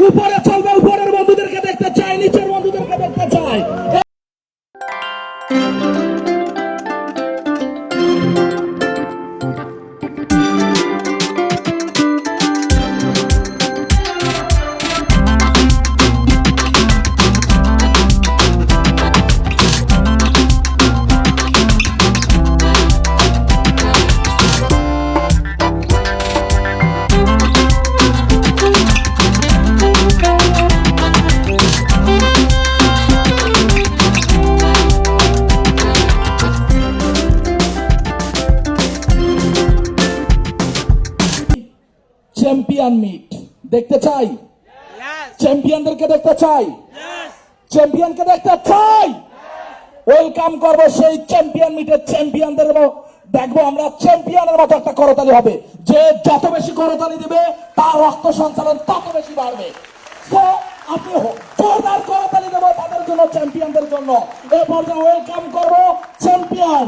উপরে চলবে, উপরের বন্ধুদেরকে দেখতে চাই, নিচের বন্ধুদেরকে দেখতে চাই। চ্যাম্পিয়ন মিট দেখতে চাই, চ্যাম্পিয়নদেরকে দেখতে চাই, চ্যাম্পিয়নকে দেখতে চাই। ওয়েলকাম করবো সেই চ্যাম্পিয়ন মিটের চ্যাম্পিয়নদের। দেখবো আমরা চ্যাম্পিয়নের মতো একটা করতালি হবে, যে যত বেশি করতালি দিবে তার রক্ত সঞ্চালন তত বেশি বাড়বে। তো আপনি জোরদার করতালি দেবো তাদের জন্য, চ্যাম্পিয়নদের জন্য। এই পর্যায়ে ওয়েলকাম করবো champion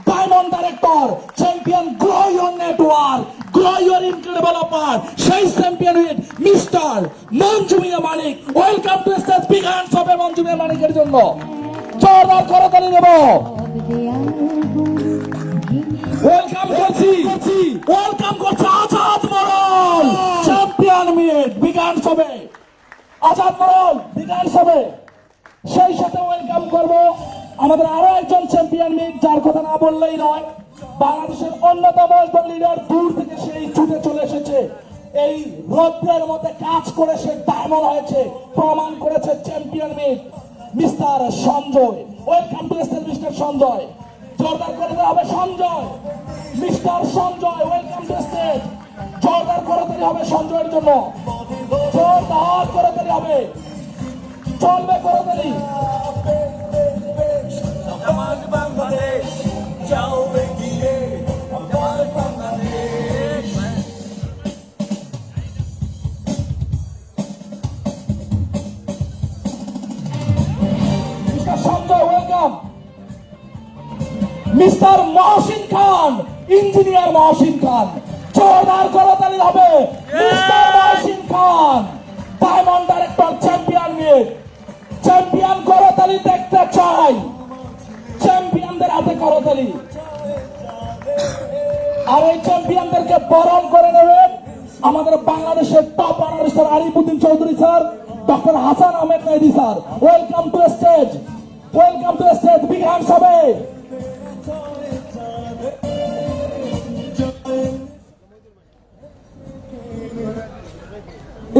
diamond director, champion grow your network, grow your incredible offer, সেই champion with mister Manju Mia Manik. Welcome to stage, big hands হবে মঞ্জু মিয়া মানিকের জন্য। জোরদার করতালি দেব। ওয়েলকাম করছি, ওয়েলকাম করছে আজাদ মোড়ল, চ্যাম্পিয়ন মিট, বিগ হ্যান্ডস হবে আজাদ মোড়ল, বিগ হ্যান্ডস হবে। সেই সাথে ওয়েলকাম করবো আমাদের আরো একজন চ্যাম্পিয়ন মিট, যার কথা না বললেই নয়। বাংলাদেশের অন্যতম একজন লিডার, দূর থেকে সেই ছুটে চলে এসেছে, এই রৌদ্রের মধ্যে কাজ করে সে ডায়মন্ড হয়েছে, প্রমাণ করেছে champion meet, mister Sanjay. Welcome to stage mister Sanjay. জোরদার করে দেওয়া হবে Sanjay, mister Sanjay. Welcome to stage. জোরদার করে দেওয়া হবে সঞ্জয়ের জন্য, জোরদার করে দেওয়া হবে, চলবে করে দেরি। Sanjay welcome. Mister Mohsin Khan, engineer Mohsin Khan, জোরদার করতালি হবে। Mister Mohsin Khan diamond director, champion meet, champion করতালি দেখতে চাই, চ্যাম্পিয়নদের হাতে করতালি। আর এই চ্যাম্পিয়নদেরকে বরণ করে নেবেন আমাদের বাংলাদেশের top artist Arifuddin Chowdhury sir, doctor Hasan Ahmed Mehedi sir. Welcome to stage, welcome to stage, big hands হবে।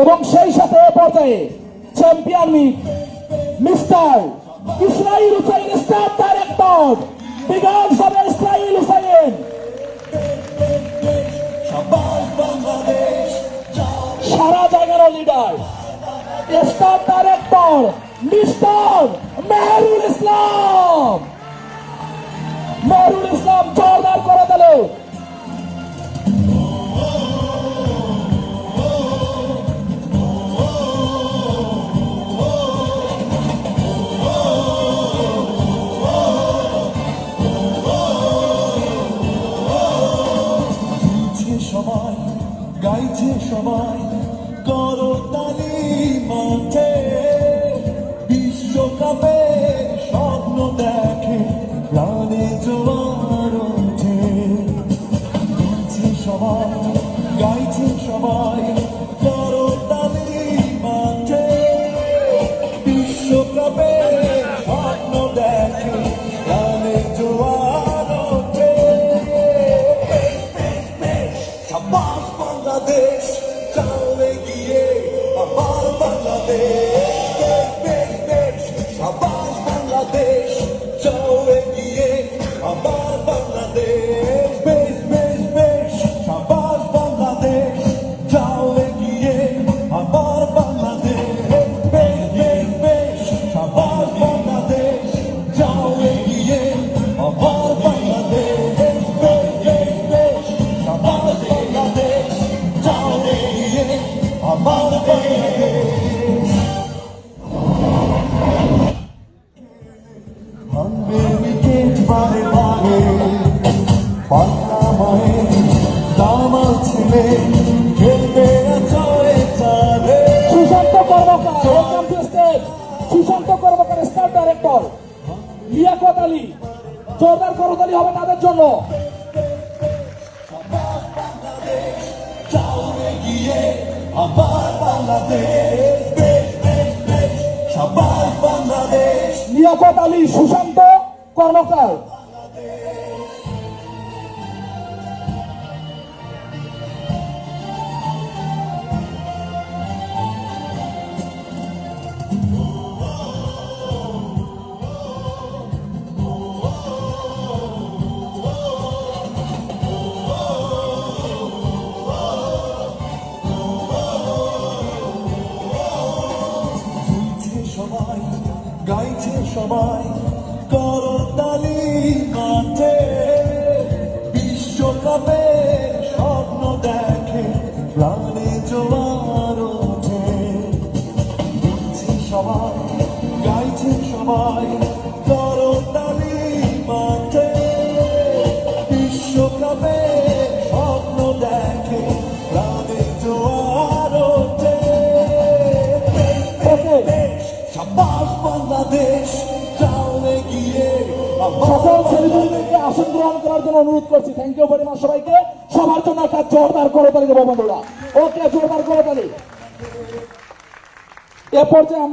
এবং সেই সাথে পর্যায়ে champion meet mister Israil Hussain, star director, big hands হবে ইসরাইল হুসাইন। সারা জায়গার leader, star director mister Mehrul Islam, Mehrul Islam জোরদার করে দিল। সবাই গাইছে, সবাই করতালি মাঠে, বিশ্বকাপে স্বপ্ন দেখে, প্রাণে জোয়ার ওঠে। গাইছে সবাই, গাইছে সবাই করতালি মাঠে, বিশ্বকাপে স্বপ্ন দেখে, প্রাণে জোয়ার ওঠে। সাবাস বাংলাদেশ, চালে গিয়ে আমার বাংলাদেশ, বেশ বেশ। সাবাস বাংলাদেশ, চালে গিয়ে আমার বাংলাদেশ, বেশ বেশ বেশ। সাবাস বাংলাদেশ, চালে গিয়ে আমার বাংলাদেশ, বেশ বেশ বেশ। সাবাস বাংলাদেশ, চালে গিয়ে আমার বাংলাদেশ, বেশ বেশ বেশ। সাবাস বাংলাদেশ, চালে গিয়ে আমার বাংলাদেশ। ভাঙবে উইকেট বারে বারে, পাল্লা মায়ের দামাল ছেলে খেলবে চলে চারে। হবে তাদের জন্য। যাও এগিয়ে আমার বাংলাদেশ, সবার বাংলাদেশ। লিয়াকত আলী সুশান্ত কর্মকার। গাইছে সবাই, গাইছে সবাই, করতালি মাঠে বিশ্বকাপের স্বপ্ন দেখে প্রাণে জোয়ার ওঠে। গাইছে সবাই, গাইছে সবাই, করতালি মাঠে বিশ্বকাপের স্বপ্ন দেখে প্রাণে জোয়ার ওঠে। ওকে, সাবাস বাংলাদেশ, যাও এগিয়ে সকল সেলিব্রিটিকে আসন গ্রহণ করার জন্য অনুরোধ করছি। থ্যাংক ইউ ভেরি মাচ সবাইকে। সবার জন্য একটা জোরদার করতালি দেবো বন্ধুরা। ওকে, জোরদার করতালি। এ পর্যায়ে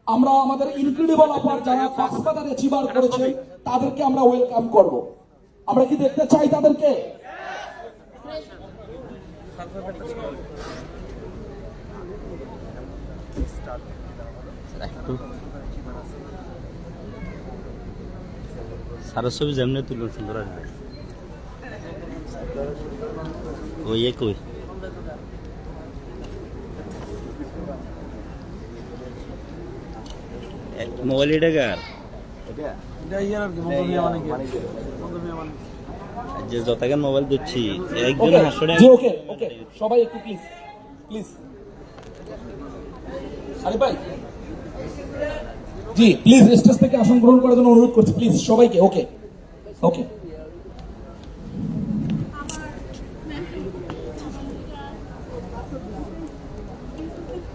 আমরা আমাদের ইনক্রেডিবল অফার যারা কক্সবাজারে অ্যাচিভার করেছে তাদেরকে আমরা ওয়েলকাম করব। আমরা কি দেখতে চাই তাদেরকে? সারা ছবি যেমনি তুলুন সুন্দর আসবে। ওই একই মোবাইল এটা কার? যে যতক্ষণ মোবাইল দিচ্ছি একজন ওকে, 500 টাকা। জি, ওকে ওকে, সবাই একটু প্লিজ প্লিজ। আরে ভাই, জি প্লিজ স্টেজ থেকে আসন গ্রহণ করার জন্য অনুরোধ করছি প্লিজ সবাইকে। ওকে ওকে।